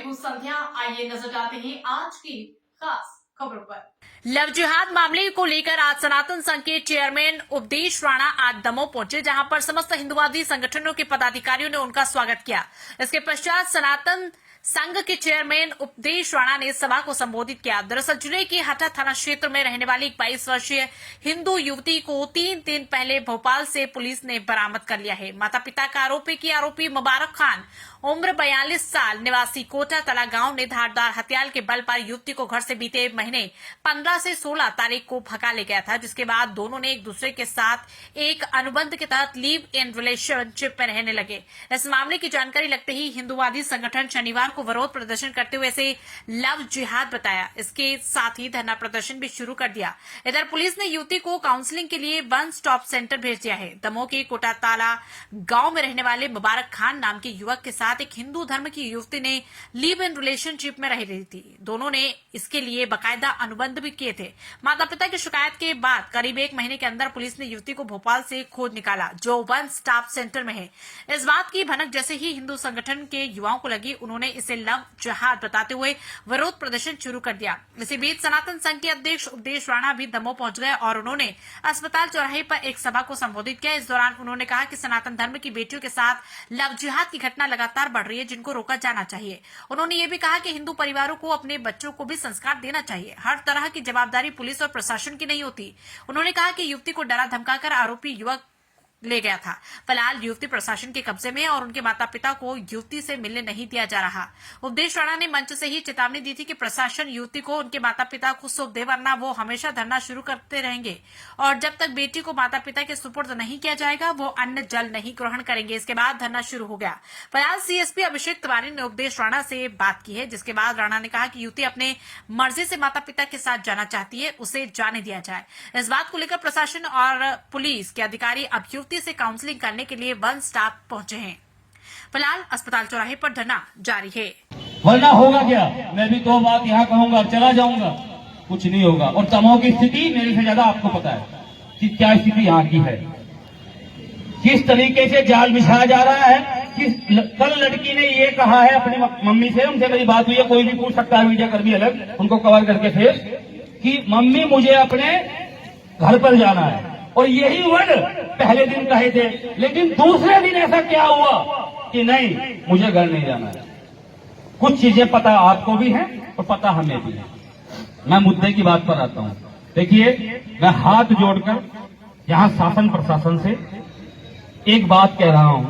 मैं हूं संध्या। आइए नजर डालते हैं आज की खास खबरों पर। लव जिहाद मामले को लेकर आज सनातन संघ के चेयरमैन उपदेश राणा आज दमोह पहुंचे, जहां पर समस्त हिंदुवादी संगठनों के पदाधिकारियों ने उनका स्वागत किया। इसके पश्चात सनातन संघ के चेयरमैन उपदेश राणा ने सभा को संबोधित किया। दरअसल जिले के हटा थाना क्षेत्र में रहने वाली 22 वर्षीय हिंदू युवती को 3 दिन पहले भोपाल से पुलिस ने बरामद कर लिया है। माता पिता का आरोप है कि आरोपी मुबारक खान उम्र 42 साल निवासी कोटा तला गांव ने धारदार हथियार के बल पर युवती को घर से बीते महीने 15 से 16 तारीख को भगा ले गया था, जिसके बाद दोनों ने एक दूसरे के साथ एक अनुबंध के तहत लिव इन रिलेशनशिप में रहने लगे। इस मामले की जानकारी लगते ही हिंदुवादी संगठन शनिवार को विरोध प्रदर्शन करते हुए इसे लव जिहाद बताया। इसके साथ ही धरना प्रदर्शन भी शुरू कर दिया। इधर पुलिस ने युवती को काउंसलिंग के लिए वन स्टॉप सेंटर भेज दिया है। दमोह के कोटा ताला गांव में रहने वाले मुबारक खान नाम के युवक के साथ एक हिंदू धर्म की युवती ने लिव इन रिलेशनशिप में रह रही थी। दोनों ने इसके लिए बाकायदा अनुबंध भी किए थे। माता पिता की शिकायत के बाद करीब 1 महीने के अंदर पुलिस ने युवती को भोपाल से खोज निकाला, जो वन स्टॉप सेंटर में है। इस बात की भनक जैसे ही हिंदू संगठन के युवाओं को लगी, उन्होंने इसे लव जिहाद बताते हुए विरोध प्रदर्शन शुरू कर दिया। इसी बीच सनातन संघ के अध्यक्ष उपदेश राणा भी दमोह पहुंच गए और उन्होंने अस्पताल चौराहे पर एक सभा को संबोधित किया। इस दौरान उन्होंने कहा कि सनातन धर्म की बेटियों के साथ लव जिहाद की घटना लगातार बढ़ रही है, जिनको रोका जाना चाहिए। उन्होंने ये भी कहा कि हिंदू परिवारों को अपने बच्चों को भी संस्कार देना चाहिए। हर तरह की जवाबदारी पुलिस और प्रशासन की नहीं होती। उन्होंने कहा कि युवती को डरा धमकाकर आरोपी युवक ले गया था। फिलहाल युवती प्रशासन के कब्जे में है और उनके माता पिता को युवती से मिलने नहीं दिया जा रहा। उपदेश राणा ने मंच से ही चेतावनी दी थी कि प्रशासन युवती को उनके माता पिता को सौंप दे, वरना वो हमेशा धरना शुरू करते रहेंगे और जब तक बेटी को माता पिता के सुपुर्द नहीं किया जाएगा, वो अन्न जल नहीं ग्रहण करेंगे। इसके बाद धरना शुरू हो गया। फिलहाल सीएसपी अभिषेक तिवारी ने उपदेश राणा से बात की है, जिसके बाद राणा ने कहा कि युवती अपने मर्जी से माता पिता के साथ जाना चाहती है, उसे जाने दिया जाए। इस बात को लेकर प्रशासन और पुलिस के अधिकारी अब युवती से काउंसलिंग करने के लिए वन स्टॉप पहुंचे हैं। फिलहाल अस्पताल चौराहे पर धरना जारी है। वरना होगा क्या? मैं भी 2 बात यहाँ कहूंगा, चला जाऊंगा, कुछ नहीं होगा। और दमोह की स्थिति मेरे से ज्यादा आपको पता है कि क्या स्थिति यहाँ की है, किस तरीके से जाल बिछाया जा रहा है। कल लड़की ने ये कहा है अपनी मम्मी से, उनसे मेरी बात हुई है, कोई भी पूछ सकता है, मीडिया कर्मी अलग, उनको कवर करके फेस, कि मम्मी मुझे अपने घर पर जाना है। और यही वर्ड पहले दिन कहे थे, लेकिन दूसरे दिन ऐसा क्या हुआ कि नहीं, मुझे घर नहीं जाना है। कुछ चीजें पता आपको भी हैं और पता हमें भी है। मैं मुद्दे की बात पर आता हूं। देखिए, मैं हाथ जोड़कर यहां शासन प्रशासन से एक बात कह रहा हूं।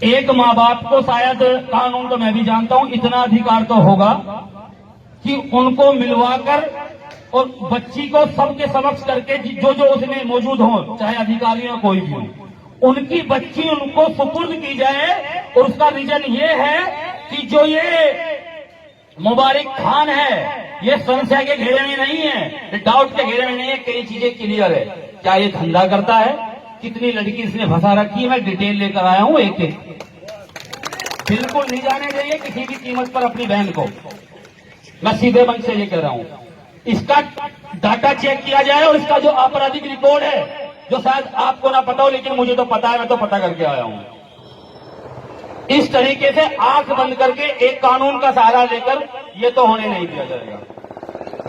एक माँ बाप को शायद, कानून तो मैं भी जानता हूं, इतना अधिकार तो होगा कि उनको मिलवाकर और बच्ची को सबके समक्ष करके, जो जो उसमें मौजूद हो, चाहे अधिकारी हो कोई भी हो, उनकी बच्ची उनको सुपुर्द की जाए। और उसका रीजन ये है कि जो ये मुबारक खान है, ये संशय के घेरे में नहीं है, डाउट के घेरे में नहीं है, कई चीजें क्लियर है। क्या ये धंधा करता है, कितनी लड़की इसने फंसा रखी है, मैं डिटेल लेकर आया हूं एक एक। बिल्कुल नहीं जाने चाहिए किसी भी कीमत पर अपनी बहन को, मैं सीधे मन से ये कह रहा हूं। इसका डाटा चेक किया जाए और इसका जो आपराधिक रिकॉर्ड है, जो शायद आपको ना पता हो लेकिन मुझे तो पता है, मैं तो पता करके आया हूं। इस तरीके से आंख बंद करके एक कानून का सहारा लेकर ये तो होने नहीं दिया जाएगा।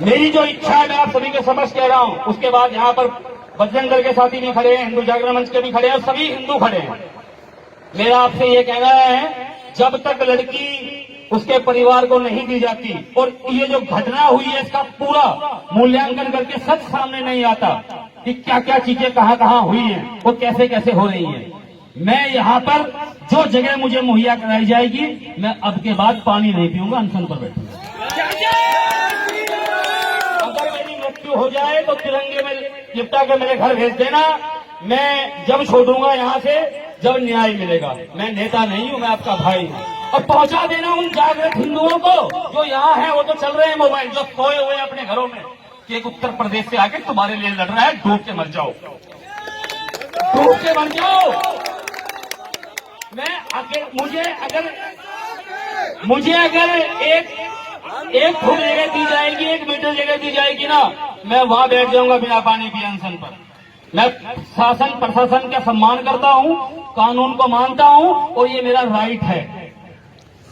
मेरी जो इच्छा है, मैं आप सभी के समझ कह रहा हूं। उसके बाद यहां पर बजरंग दल के साथी भी खड़े हैं, हिंदू जागरण मंच के भी खड़े हैं, सभी हिंदू खड़े हैं। मेरा आपसे ये कहना है, जब तक लड़की उसके परिवार को नहीं दी जाती और ये जो घटना हुई है इसका पूरा मूल्यांकन करके सच सामने नहीं आता कि क्या क्या चीजें कहां कहां हुई हैं और कैसे कैसे हो रही हैं, मैं यहाँ पर जो जगह मुझे मुहैया कराई जाएगी, मैं अब के बाद पानी नहीं पीऊंगा, अनशन पर बैठूंगा। अगर मेरी मृत्यु हो जाए तो तिरंगे में लिपटा के मेरे घर भेज देना। मैं जब छोड़ूंगा यहाँ से, जब न्याय मिलेगा। मैं नेता नहीं हूँ, मैं आपका भाई हूँ। और पहुंचा देना उन जागृत हिंदुओं को जो यहाँ है, वो तो चल रहे हैं मोबाइल, जो सोए हुए अपने घरों में, कि एक उत्तर प्रदेश से आके तुम्हारे लिए लड़ रहा है, डूब के मर जाओ, डूब के मर जाओ। मुझे अगर एक फुट जगह दी जाएगी, 1 मीटर जगह दी जाएगी ना, मैं वहां बैठ जाऊंगा बिना पानी पिए अनशन पर। मैं शासन प्रशासन का सम्मान करता हूं, कानून को मानता हूं और ये मेरा राइट है।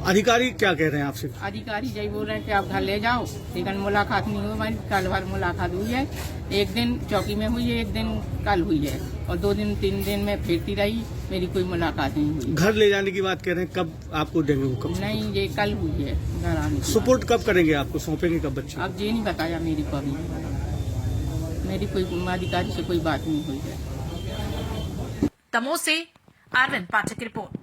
अधिकारी क्या कह रहे हैं आपसे? अधिकारी यही बोल रहे हैं कि आप घर ले जाओ, लेकिन मुलाकात नहीं हुई हमारी। कल भर मुलाकात हुई है, एक दिन चौकी में हुई है, एक दिन कल हुई है, और 2 दिन 3 दिन में फिरती रही, मेरी कोई मुलाकात नहीं हुई। घर ले जाने की बात कह रहे हैं, कब आपको देंगे वो? कब? नहीं, ये कल हुई है घर आने की। सुपुर्द कब करेंगे? आपको सौंपेंगे कब बच्चे? अब ये नहीं बताया मेरी को अभी, मेरी कोई अधिकारी से कोई बात नहीं हुई है। दमोह से अरविंद पाठक की रिपोर्ट।